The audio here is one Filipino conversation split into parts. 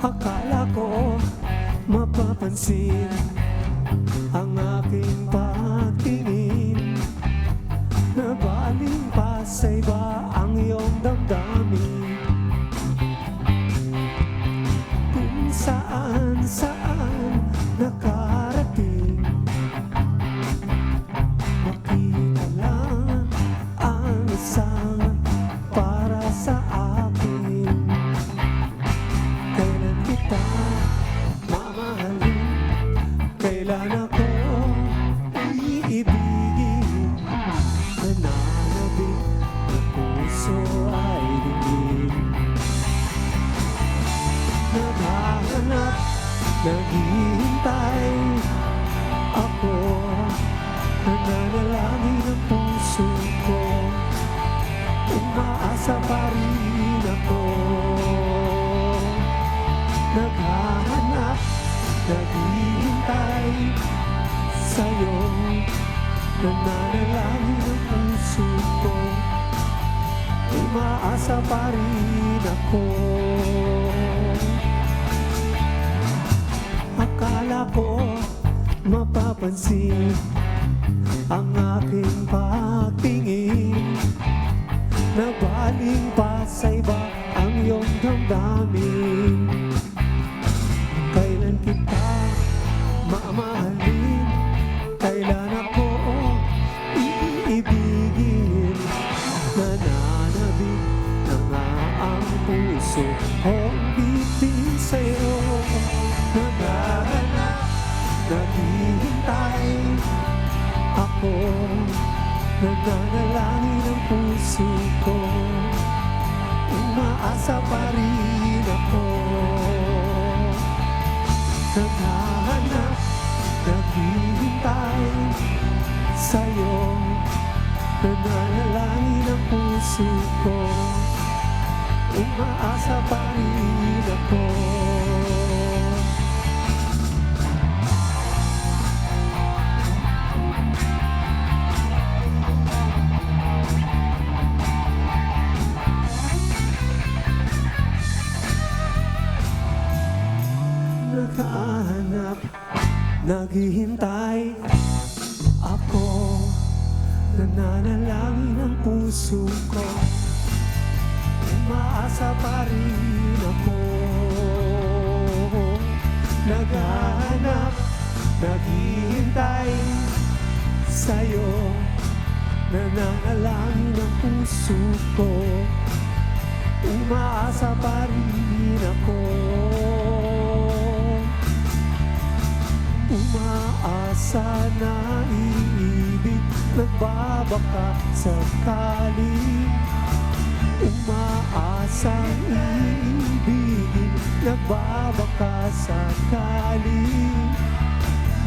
Akala ko mapapansin ang aking pagtingin, na baling pa sa iba ang iyong damdamin. Kung saan nakarating, makita lang ang isang para sa akin. Kailan kita mamahalin, kailan ako iibigin, nananabik ang puso ay dilim. Naghahanap, naghihintay ako, nananalangin ang puso ko, umaasa pa rin ako. Naghahanap, naghihintay sa'yo, nananalangin ang puso ko, umaasa pa rin ako. Akala ko mapapansin ang aking pagtingin, na baling pa sa iba ang iyong damdamin. Kailan kita mamahalin, kailan ako iibigin, nananabik na nga ang puso kong bitin sa'yo. Naghahanap, naghihintay ako, nananalangin ang puso ko, umaasa pa rin ako. Naghahanap, naghihintay sa'yo, nananalangin ang puso ko, umaasa pa rin ako. Naghahanap, naghihintay ako, nananalangin ang puso ko, umaasa pa rin ako. Naghahanap, naghihintay sa'yo, nananalangin ang puso ko, umaasa pa rin ako. Umaasa na iibig, nagbabaka sakali. Umaasang iibigin, nagbabaka sakali.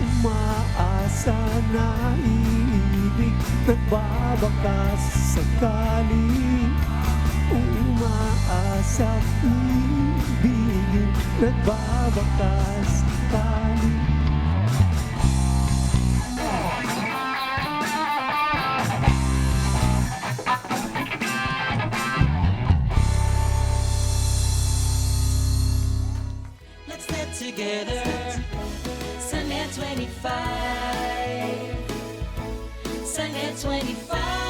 Umaasa na iibig, nagbabaka sakali. Umaasang iibigin, nagbabaka sakali. Together, Sunday 25, Sunday 25.